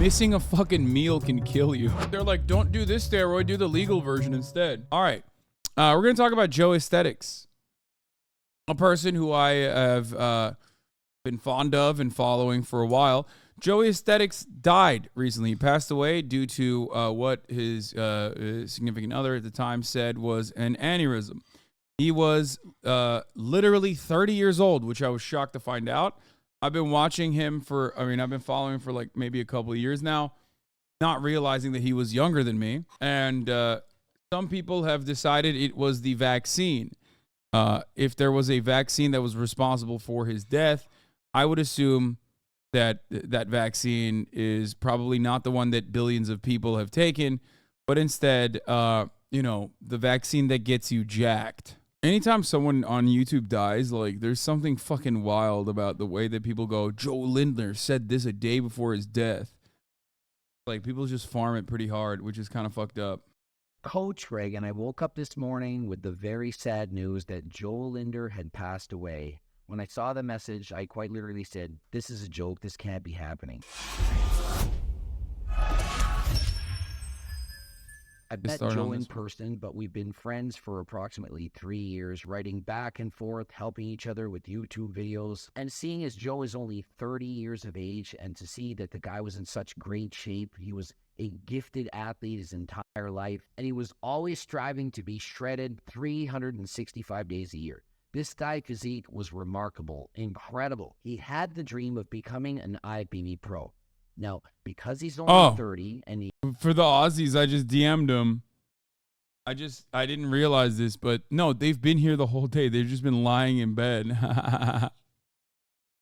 Missing a fucking meal can kill you. They're like, don't do this steroid, do the legal version instead. All right. We're going to talk about Joesthetics, a person who I have been fond of and following for a while. Joesthetics died recently. He passed away due to what his significant other at the time said was an aneurysm. He was literally 30 years old, which I was shocked to find out. I've been watching him I've been following him for like maybe a couple of years now, not realizing that he was younger than me. And some people have decided it was the vaccine. If there was a vaccine that was responsible for his death, I would assume that that vaccine is probably not the one that billions of people have taken, but instead, the vaccine that gets you jacked. Anytime someone on YouTube dies, like, there's something fucking wild about the way that people go, Joe Lindner said this a day before his death. Like, people just farm it pretty hard, which is kind of fucked up. Coach Reagan, I woke up this morning with the very sad news that Joe Lindner had passed away. When I saw the message, I quite literally said, this is a joke, this can't be happening. I've met Joe in person, but we've been friends for approximately 3 years, writing back and forth, helping each other with YouTube videos. And seeing as Joe is only 30 years of age, and to see that the guy was in such great shape, he was a gifted athlete his entire life, and he was always striving to be shredded 365 days a year. This guy's physique was remarkable, incredible. He had the dream of becoming an IFBB pro. Now, because he's only 30 and for the Aussies, I just DM'd him. I didn't realize this, but no, they've been here the whole day. They've just been lying in bed.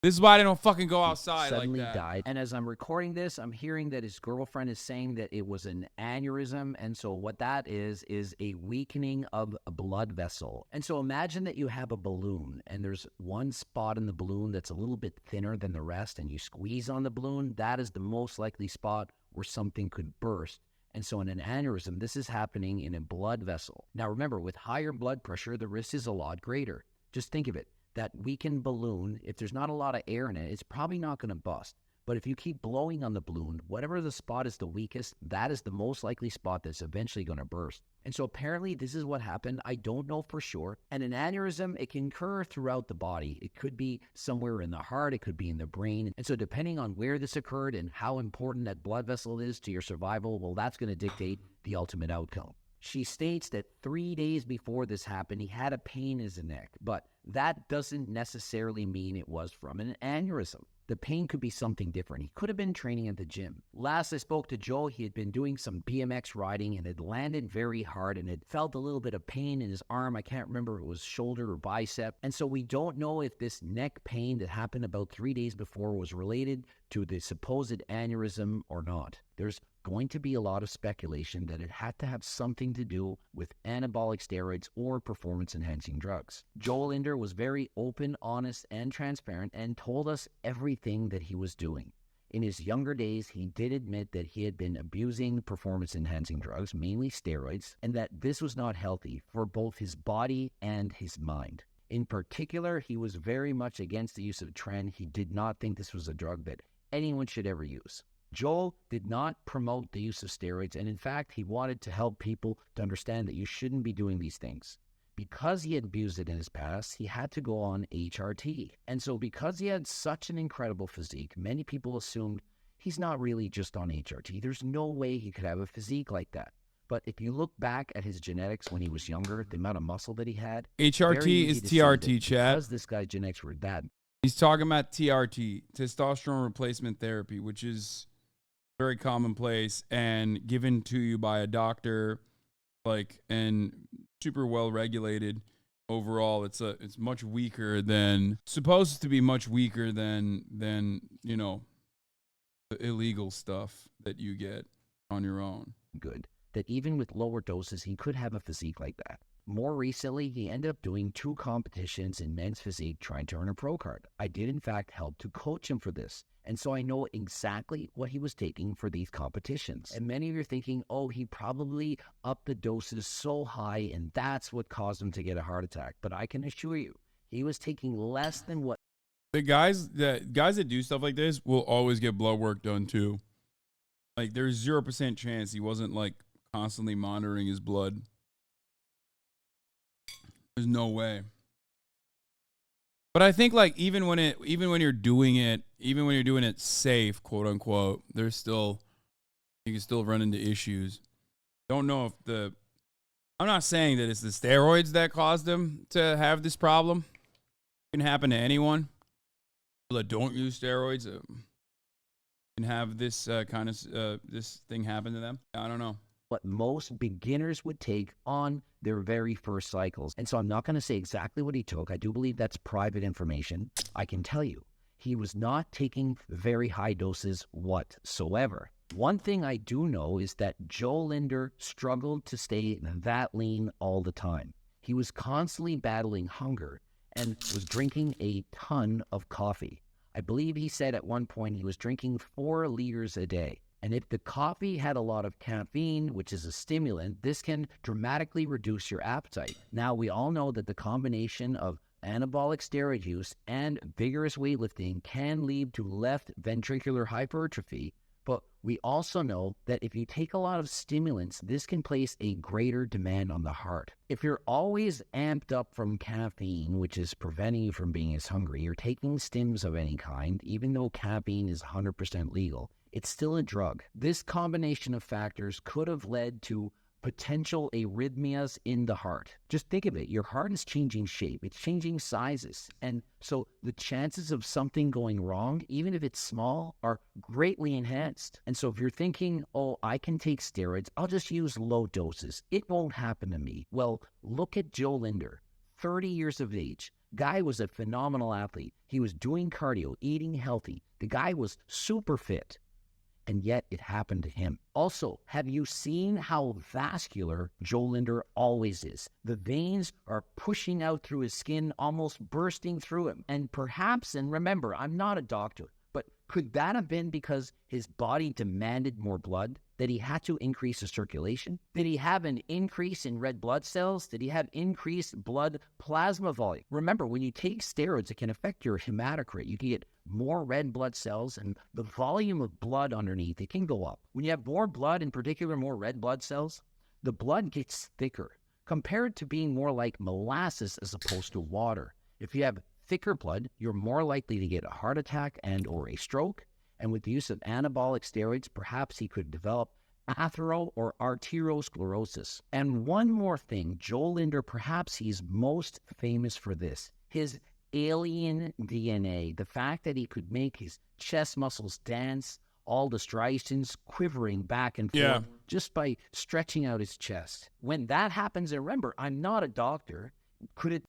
This is why they don't fucking go outside suddenly like that. Died. And as I'm recording this, I'm hearing that his girlfriend is saying that it was an aneurysm. And so what that is a weakening of a blood vessel. And so imagine that you have a balloon and there's one spot in the balloon that's a little bit thinner than the rest, and you squeeze on the balloon. That is the most likely spot where something could burst. And so in an aneurysm, this is happening in a blood vessel. Now remember, with higher blood pressure, the risk is a lot greater. Just think of it. That weakened balloon, if there's not a lot of air in it, it's probably not going to bust. But if you keep blowing on the balloon, whatever the spot is the weakest, that is the most likely spot that's eventually going to burst. And so apparently this is what happened. I don't know for sure. And an aneurysm, it can occur throughout the body. It could be somewhere in the heart. It could be in the brain. And so depending on where this occurred and how important that blood vessel is to your survival, well, that's going to dictate the ultimate outcome. She states that 3 days before this happened, he had a pain in his neck, but that doesn't necessarily mean it was from an aneurysm. The pain could be something different. He could have been training at the gym. Last I spoke to Joe, he had been doing some BMX riding and had landed very hard and had felt a little bit of pain in his arm. I can't remember if it was shoulder or bicep. And so we don't know if this neck pain that happened about 3 days before was related to the supposed aneurysm or not. There's going to be a lot of speculation that it had to have something to do with anabolic steroids or performance-enhancing drugs. Joe Lindner was very open, honest, and transparent and told us everything that he was doing. In his younger days, he did admit that he had been abusing performance-enhancing drugs, mainly steroids, and that this was not healthy for both his body and his mind. In particular, he was very much against the use of tren. He did not think this was a drug that anyone should ever use. Joel did not promote the use of steroids, and in fact, he wanted to help people to understand that you shouldn't be doing these things. Because he had abused it in his past, he had to go on HRT. And so because he had such an incredible physique, many people assumed he's not really just on HRT. There's no way he could have a physique like that. But if you look back at his genetics when he was younger, the amount of muscle that he had, HRT is TRT, chat. Because this guy's genetics were that. He's talking about TRT, testosterone replacement therapy, which is very commonplace and given to you by a doctor, and super well regulated. Overall, it's much weaker than supposed to be much weaker than the illegal stuff that you get on your own. Good. That even with lower doses, he could have a physique like that. More recently, he ended up doing 2 competitions in men's physique trying to earn a pro card. I did, in fact, help to coach him for this. And so I know exactly what he was taking for these competitions. And many of you are thinking, oh, he probably upped the doses so high and that's what caused him to get a heart attack. But I can assure you, he was taking less than what. The guys that do stuff like this will always get blood work done too. Like there's 0% chance he wasn't like constantly monitoring his blood. There's no way. But I think like even when you're doing it safe, quote unquote, there's still, you can still run into issues. Don't know if I'm not saying that it's the steroids that caused him to have this problem. It can happen to anyone. People that don't use steroids can have this this thing happen to them. I don't know. What most beginners would take on their very first cycles. And so I'm not going to say exactly what he took. I do believe that's private information. I can tell you, he was not taking very high doses whatsoever. One thing I do know is that Joe Lindner struggled to stay that lean all the time. He was constantly battling hunger and was drinking a ton of coffee. I believe he said at one point he was drinking 4 liters a day. And if the coffee had a lot of caffeine, which is a stimulant, this can dramatically reduce your appetite. Now, we all know that the combination of anabolic steroid use and vigorous weightlifting can lead to left ventricular hypertrophy. But we also know that if you take a lot of stimulants, this can place a greater demand on the heart. If you're always amped up from caffeine, which is preventing you from being as hungry, you're taking stims of any kind, even though caffeine is 100% legal, it's still a drug. This combination of factors could have led to potential arrhythmias in the heart. Just think of it. Your heart is changing shape. It's changing sizes. And so the chances of something going wrong, even if it's small, are greatly enhanced. And so if you're thinking, oh, I can take steroids, I'll just use low doses, it won't happen to me. Well, look at Joe Lindner, 30 years of age. Guy was a phenomenal athlete. He was doing cardio, eating healthy. The guy was super fit. And yet it happened to him. Also, have you seen how vascular Joe Lindner always is? The veins are pushing out through his skin, almost bursting through him. And perhaps, and remember, I'm not a doctor, but could that have been because his body demanded more blood? That he had to increase the circulation? Did he have an increase in red blood cells? Did he have increased blood plasma volume? Remember, when you take steroids, it can affect your hematocrit. You can get more red blood cells, and the volume of blood underneath, it can go up. When you have more blood, in particular more red blood cells, the blood gets thicker, compared to being more like molasses as opposed to water. If you have thicker blood, you're more likely to get a heart attack and or a stroke. And with the use of anabolic steroids, perhaps he could develop athero or arteriosclerosis. And one more thing, Joe Lindner, perhaps he's most famous for this, his alien DNA, the fact that he could make his chest muscles dance, all the striations quivering back and forth just by stretching out his chest. When that happens, and remember, I'm not a doctor, could it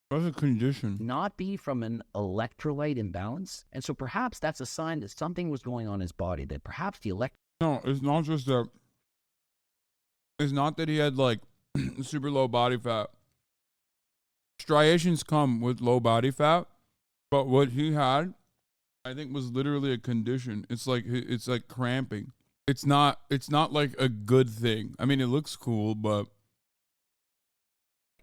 What's a condition? not be from an electrolyte imbalance? And so perhaps that's a sign that something was going on in his body, that perhaps the No, it's not just that. It's not that he had like super low body fat. Striations come with low body fat, but what he had, I think, was literally a condition. It's like cramping. It's not like a good thing. I mean, it looks cool, but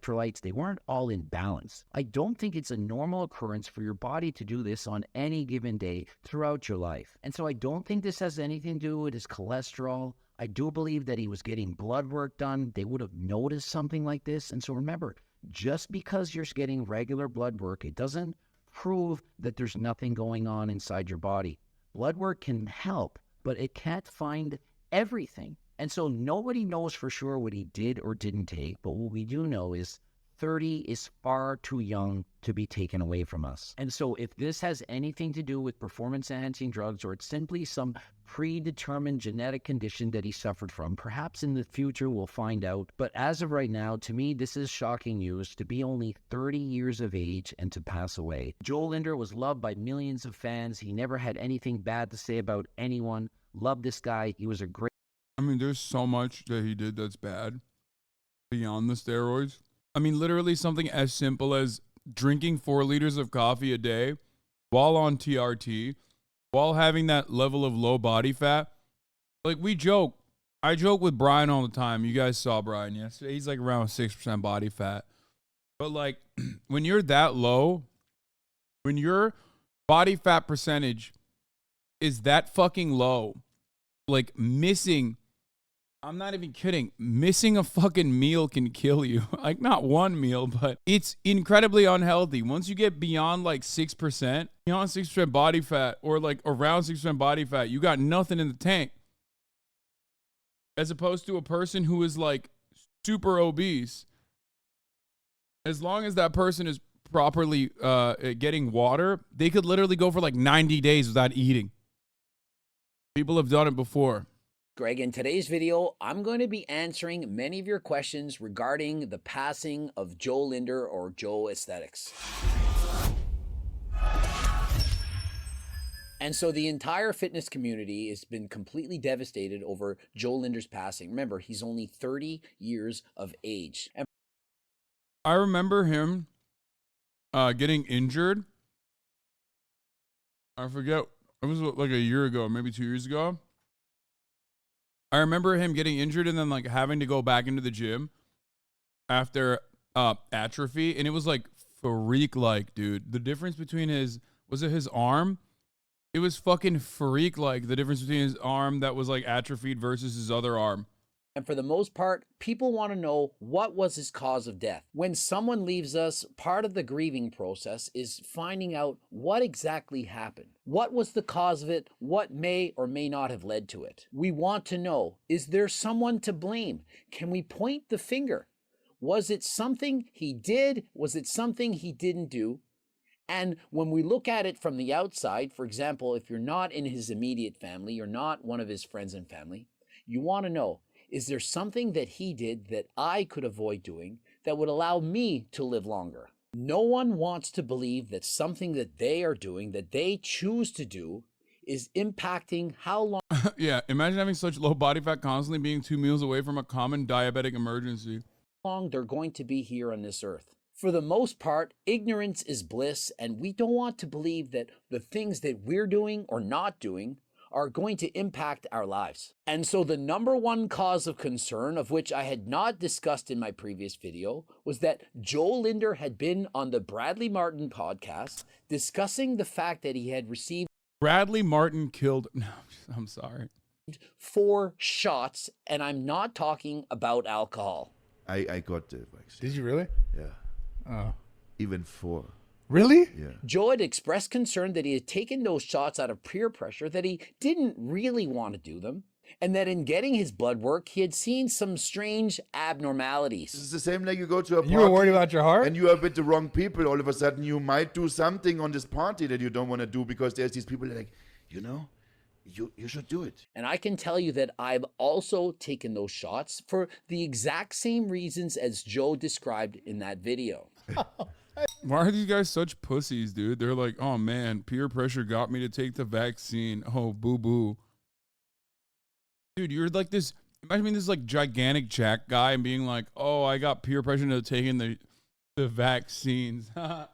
electrolytes, they weren't all in balance. I don't think it's a normal occurrence for your body to do this on any given day throughout your life. And so I don't think this has anything to do with his cholesterol. I do believe that he was getting blood work done. They would have noticed something like this. And so remember, just because you're getting regular blood work, it doesn't prove that there's nothing going on inside your body. Blood work can help, but it can't find everything. And so nobody knows for sure what he did or didn't take, but what we do know is 30 is far too young to be taken away from us. And so if this has anything to do with performance-enhancing drugs, or it's simply some predetermined genetic condition that he suffered from, perhaps in the future we'll find out. But as of right now, to me, this is shocking news, to be only 30 years of age and to pass away. Joe Lindner was loved by millions of fans. He never had anything bad to say about anyone. Loved this guy. He was a great... I mean, there's so much that he did that's bad beyond the steroids. I mean, literally something as simple as drinking 4 liters of coffee a day while on TRT, while having that level of low body fat. Like, I joke with Brian all the time. You guys saw Brian yesterday. He's like around 6% body fat. But like, when you're that low, when your body fat percentage is that fucking low, like missing, I'm not even kidding, missing a fucking meal can kill you. Like not one meal, but it's incredibly unhealthy. Once you get beyond like 6%, beyond 6% body fat or like around 6% body fat, you got nothing in the tank. As opposed to a person who is like super obese, as long as that person is properly getting water, they could literally go for like 90 days without eating. People have done it before. Greg, in today's video, I'm going to be answering many of your questions regarding the passing of Joe Lindner or Joesthetics. And so the entire fitness community has been completely devastated over Joe Lindner's passing. Remember, he's only 30 years of age. And I remember him getting injured. I forget, it was like a year ago, maybe 2 years ago. I remember him getting injured and then like having to go back into the gym after atrophy. And it was like freak-like, dude. The difference between his arm? It was fucking freak-like, the difference between his arm that was like atrophied versus his other arm. And for the most part, people want to know what was his cause of death. When someone leaves us, part of the grieving process is finding out what exactly happened. What was the cause of it? What may or may not have led to it? We want to know, is there someone to blame? Can we point the finger? Was it something he did? Was it something he didn't do? And when we look at it from the outside, for example, if you're not in his immediate family, you're not one of his friends and family, you want to know, is there something that he did that I could avoid doing that would allow me to live longer? No one wants to believe that something that they are doing, that they choose to do, is impacting how long Yeah, imagine having such low body fat constantly being 2 meals away from a common diabetic emergency. they're going to be here on this earth. For the most part, ignorance is bliss, and we don't want to believe that the things that we're doing or not doing are going to impact our lives. And so the number one cause of concern, of which I had not discussed in my previous video, was that Joe Lindner had been on the Bradley Martin podcast discussing the fact that he had received Bradley Martin killed, no, I'm sorry. 4 shots, and I'm not talking about alcohol. I got the vaccine. Did you really? Yeah. Oh. Even 4. Really? Yeah. Joe had expressed concern that he had taken those shots out of peer pressure, that he didn't really want to do them, and that in getting his blood work, he had seen some strange abnormalities. It's the same like you go to a party. You were worried about your heart? And you are with the wrong people. All of a sudden, you might do something on this party that you don't want to do because there's these people that are like, you know, you should do it. And I can tell you that I've also taken those shots for the exact same reasons as Joe described in that video. Why are these guys such pussies, dude? They're like, oh man, peer pressure got me to take the vaccine. Oh, boo-boo. Dude, you're like this, imagine being this like gigantic jack guy and being like, oh, I got peer pressure into taking the vaccines. I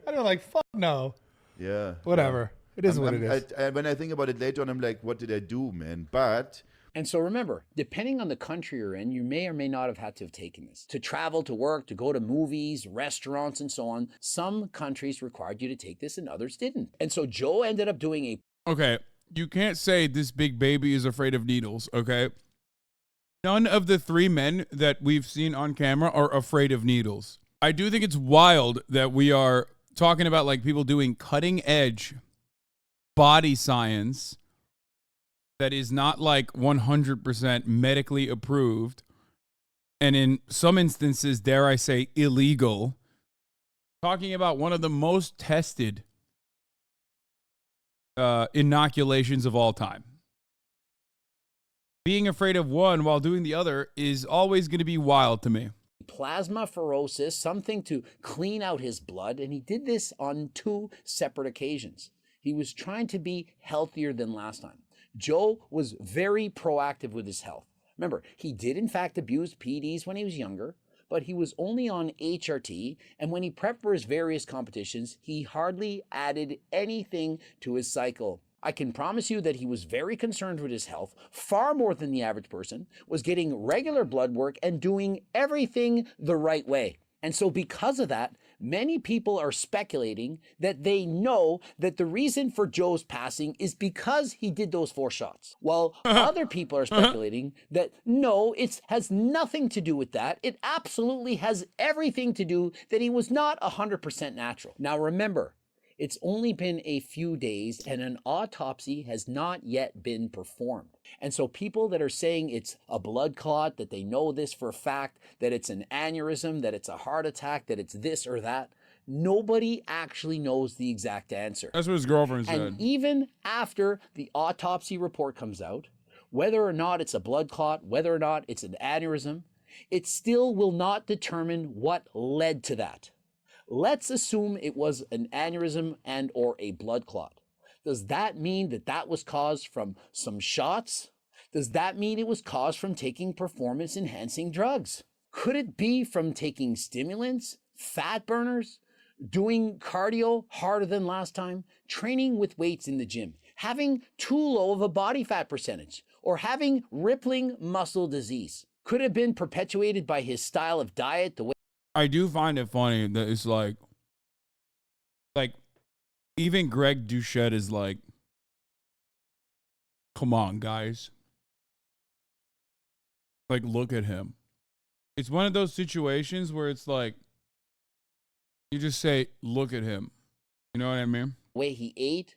don't like, fuck no. Yeah. Whatever. It is what it is. When I think about it later on, I'm like, what did I do, man? But And so remember, depending on the country you're in, you may or may not have had to have taken this. To travel, to work, to go to movies, restaurants, and so on, some countries required you to take this and others didn't. And so Joe ended up doing a Okay, you can't say this big baby is afraid of needles, okay? None of the 3 men that we've seen on camera are afraid of needles. I do think it's wild that we are talking about like people doing cutting edge body science that is not like 100% medically approved, and in some instances, dare I say, illegal. Talking about one of the most tested inoculations of all time. Being afraid of one while doing the other is always going to be wild to me. plasmapheresis, something to clean out his blood, and he did this on 2 separate occasions. He was trying to be healthier than last time. Joe was very proactive with his health. Remember, he did in fact abuse PEDs when he was younger, but he was only on HRT, and when he prepped for his various competitions, he hardly added anything to his cycle. I can promise you that he was very concerned with his health, far more than the average person, was getting regular blood work and doing everything the right way. And so because of that, many people are speculating that they know that the reason for Joe's passing is because he did those 4 shots, while other people are speculating that no, it has nothing to do with that. It absolutely has everything to do that he was not 100% natural. Now remember, it's only been a few days and an autopsy has not yet been performed. And so people that are saying it's a blood clot, that they know this for a fact, that it's an aneurysm, that it's a heart attack, that it's this or that, nobody actually knows the exact answer. That's what his girlfriend said. And even after the autopsy report comes out, whether or not it's a blood clot, whether or not it's an aneurysm, it still will not determine what led to that. Let's assume it was an aneurysm and or a blood clot. Does that mean that that was caused from some shots? Does that mean it was caused from taking performance-enhancing drugs? Could it be from taking stimulants, fat burners, doing cardio harder than last time, training with weights in the gym, having too low of a body fat percentage, or having rippling muscle disease? Could it have been perpetuated by his style of diet, the way I do find it funny that it's like even Greg Doucette is like, come on, guys. Like, look at him. It's one of those situations where it's like, you just say, look at him. You know what I mean? way he ate?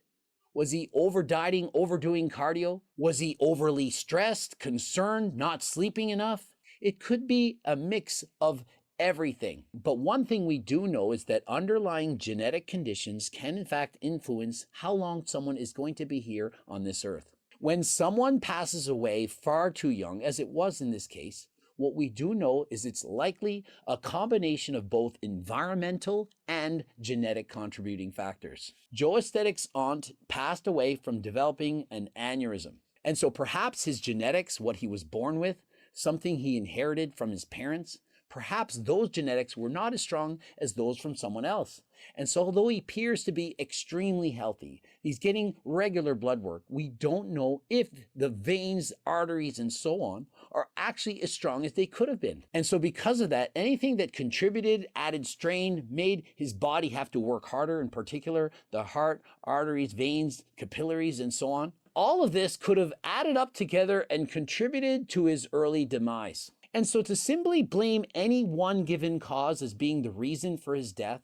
Was he over dieting, overdoing cardio? Was he overly stressed, concerned, not sleeping enough? It could be a mix of everything. But one thing we do know is that underlying genetic conditions can in fact influence how long someone is going to be here on this earth. When someone passes away far too young, as it was in this case, what we do know is it's likely a combination of both environmental and genetic contributing factors. Joesthetics' aunt passed away from developing an aneurysm. And so perhaps his genetics, what he was born with, something he inherited from his parents, perhaps those genetics were not as strong as those from someone else. And so although he appears to be extremely healthy, he's getting regular blood work, we don't know if the veins, arteries, and so on are actually as strong as they could have been. And so because of that, anything that contributed, added strain, made his body have to work harder, in particular, the heart, arteries, veins, capillaries, and so on, all of this could have added up together and contributed to his early demise. And so to simply blame any one given cause as being the reason for his death,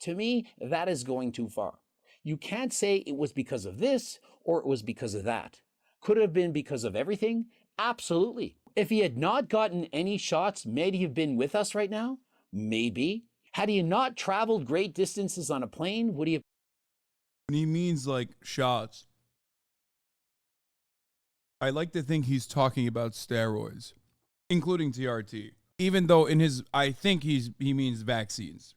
to me, that is going too far. You can't say it was because of this or it was because of that. Could it have been because of everything? Absolutely. If he had not gotten any shots, may he have been with us right now? Maybe. Had he not traveled great distances on a plane, would he have? When he means like shots, I like to think he's talking about steroids, including TRT. Even though in his, I think he means vaccines.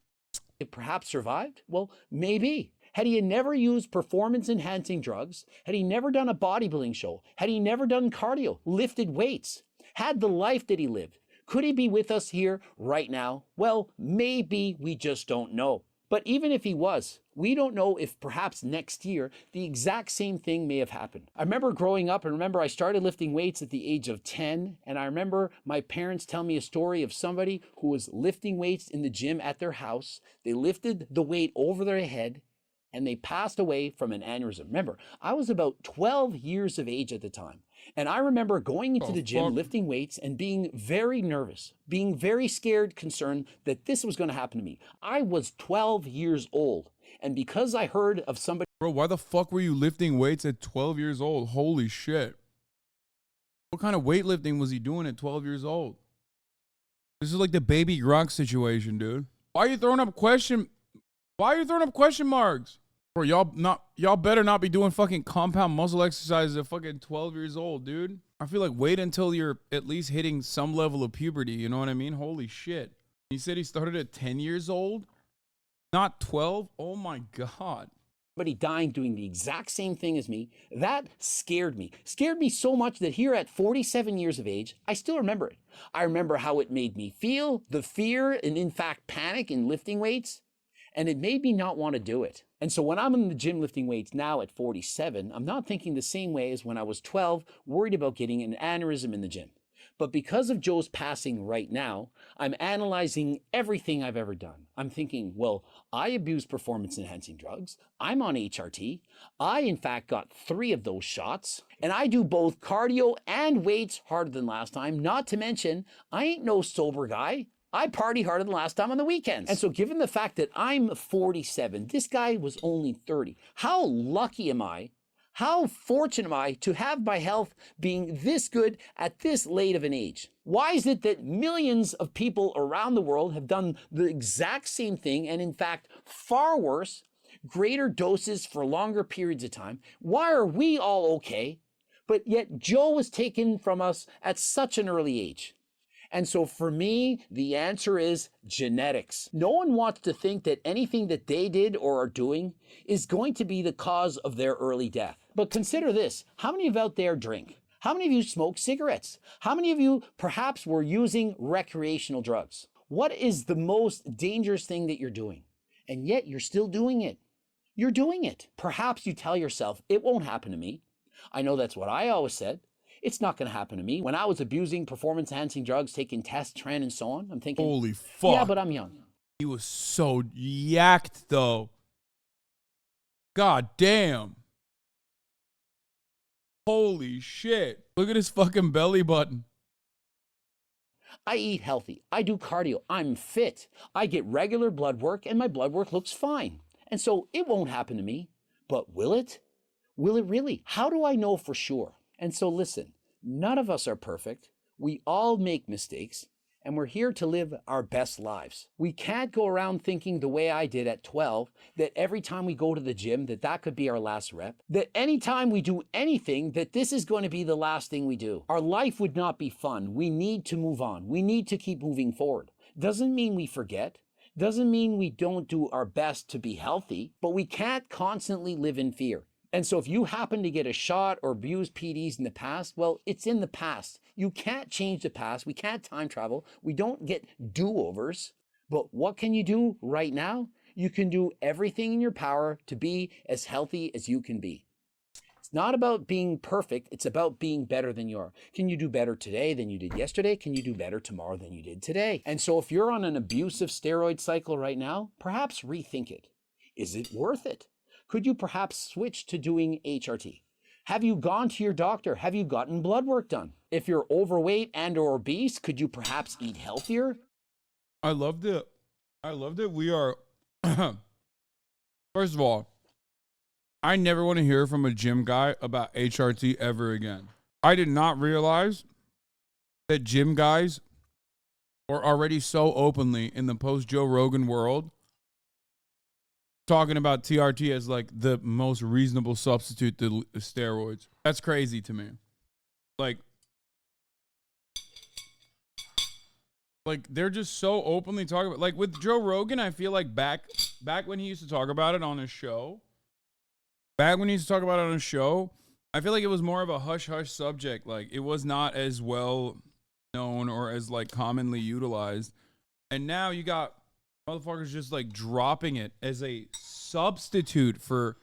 Perhaps survived? Well, maybe. Had he never used performance-enhancing drugs, had he never done a bodybuilding show, had he never done cardio, lifted weights, had the life that he lived, could he be with us here right now? Well, maybe, we just don't know. But even if he was, we don't know if perhaps next year the exact same thing may have happened. I remember growing up, and remember I started lifting weights at the age of 10, and I remember my parents telling me a story of somebody who was lifting weights in the gym at their house. They lifted the weight over their head, and they passed away from an aneurysm. Remember, I was about 12 years of age at the time. And I remember going into the gym, lifting weights, and being very nervous, being very scared, concerned that this was going to happen to me. I was 12 years old. And because I heard of somebody... Bro, why the fuck were you lifting weights at 12 years old? Holy shit. What kind of weightlifting was he doing at 12 years old? This is like the Baby Gronk situation, dude. Why are you throwing up question marks? Bro, y'all better not be doing fucking compound muscle exercises at fucking 12 years old, dude. I feel like wait until you're at least hitting some level of puberty, you know what I mean? Holy shit. He said he started at 10 years old, not 12? Oh my God. Somebody dying doing the exact same thing as me, that scared me. Scared me so much that here at 47 years of age, I still remember it. I remember how it made me feel, the fear and in fact panic in lifting weights, and it made me not want to do it. And so when I'm in the gym lifting weights now at 47, I'm not thinking the same way as when I was 12, worried about getting an aneurysm in the gym. But because of Joe's passing right now, I'm analyzing everything I've ever done. I'm thinking, well, I abuse performance enhancing drugs. I'm on HRT. I, in fact, got 3 of those shots. And I do both cardio and weights harder than last time. Not to mention, I ain't no sober guy. I party harder than last time on the weekends. And so given the fact that I'm 47, this guy was only 30, how lucky am I? How fortunate am I to have my health being this good at this late of an age? Why is it that millions of people around the world have done the exact same thing and in fact far worse, greater doses for longer periods of time? Why are we all okay, but yet Joe was taken from us at such an early age? And so for me, the answer is genetics. No one wants to think that anything that they did or are doing is going to be the cause of their early death. But consider this, how many of you out there drink? How many of you smoke cigarettes? How many of you perhaps were using recreational drugs? What is the most dangerous thing that you're doing? And yet you're still doing it. You're doing it. Perhaps you tell yourself, it won't happen to me. I know that's what I always said. It's not going to happen to me. When I was abusing performance-enhancing drugs, taking tests, tren, and so on, I'm thinking, holy fuck. Yeah, but I'm young. He was so yacked, though. God damn. Holy shit. Look at his fucking belly button. I eat healthy. I do cardio. I'm fit. I get regular blood work, and my blood work looks fine. And so it won't happen to me. But will it? Will it really? How do I know for sure? And so listen, none of us are perfect. We all make mistakes, and we're here to live our best lives. We can't go around thinking the way I did at 12, that every time we go to the gym, that could be our last rep, that anytime we do anything, that this is going to be the last thing we do. Our life would not be fun. We need to move on. We need to keep moving forward. Doesn't mean we forget. Doesn't mean we don't do our best to be healthy, but we can't constantly live in fear. And so if you happen to get a shot or abuse PDs in the past, well, it's in the past. You can't change the past. We can't time travel. We don't get do-overs. But what can you do right now? You can do everything in your power to be as healthy as you can be. It's not about being perfect. It's about being better than you are. Can you do better today than you did yesterday? Can you do better tomorrow than you did today? And so if you're on an abusive steroid cycle right now, perhaps rethink it. Is it worth it? Could you perhaps switch to doing HRT? Have you gone to your doctor? Have you gotten blood work done? If you're overweight and or obese, could you perhaps eat healthier? I loved it. I loved it. We are, first of all, I never want to hear from a gym guy about HRT ever again. I did not realize that gym guys are already so openly in the post-Joe Rogan world talking about TRT as like the most reasonable substitute to steroids. That's crazy to me. Like they're just so openly talking about, like with Joe Rogan, I feel like back when he used to talk about it on his show, I feel like it was more of a hush-hush subject. Like it was not as well known or as like commonly utilized. And now you got motherfuckers just like dropping it as a substitute for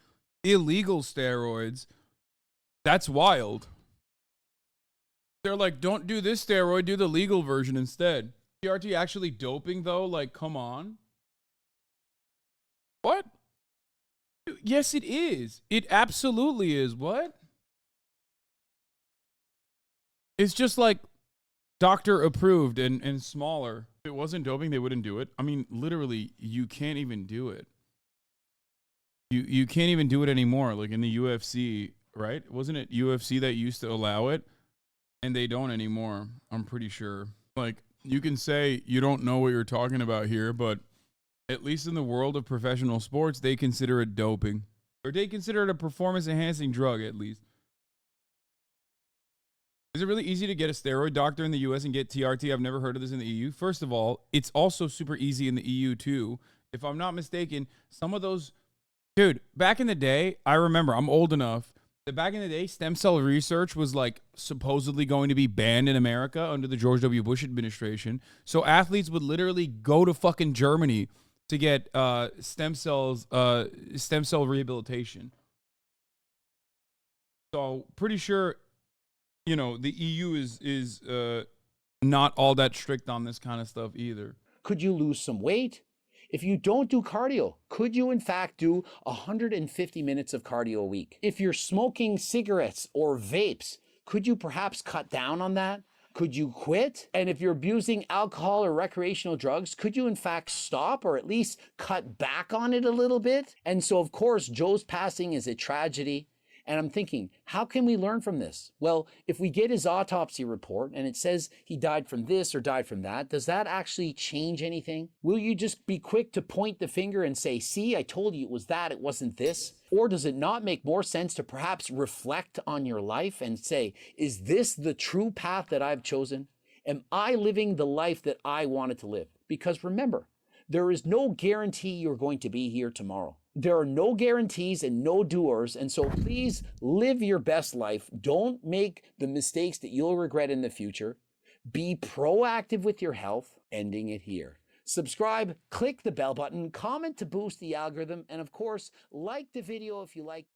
illegal steroids. That's wild. They're like, don't do this steroid, do the legal version instead. TRT actually doping though? Like, come on. What? Yes, it is. It absolutely is. What? It's just like doctor approved and smaller. If it wasn't doping, they wouldn't do it. I mean, literally, you can't even do it. You can't even do it anymore. Like in the UFC, right? Wasn't it UFC that used to allow it? And they don't anymore, I'm pretty sure. Like, you can say you don't know what you're talking about here, but at least in the world of professional sports, they consider it doping. Or they consider it a performance-enhancing drug, at least. Is it really easy to get a steroid doctor in the US and get TRT? I've never heard of this in the EU. First of all, it's also super easy in the EU too. If I'm not mistaken, some of those... Dude, back in the day, I remember, I'm old enough, that back in the day, stem cell research was like supposedly going to be banned in America under the George W. Bush administration. So athletes would literally go to fucking Germany to get stem cell rehabilitation. So pretty sure, you know, the EU is not all that strict on this kind of stuff either. Could you lose some weight? If you don't do cardio, could you in fact do 150 minutes of cardio a week? If you're smoking cigarettes or vapes, could you perhaps cut down on that? Could you quit? And if you're abusing alcohol or recreational drugs, could you in fact stop or at least cut back on it a little bit? And so of course, Joe's passing is a tragedy. And I'm thinking, how can we learn from this? Well, if we get his autopsy report and it says he died from this or died from that, does that actually change anything? Will you just be quick to point the finger and say, see, I told you it was that, it wasn't this? Or does it not make more sense to perhaps reflect on your life and say, is this the true path that I've chosen? Am I living the life that I wanted to live? Because remember, there is no guarantee you're going to be here tomorrow. There are no guarantees and no doers, and so please live your best life. Don't make the mistakes that you'll regret in the future. Be proactive with your health, ending it here. Subscribe, click the bell button, comment to boost the algorithm, and of course, like the video if you like.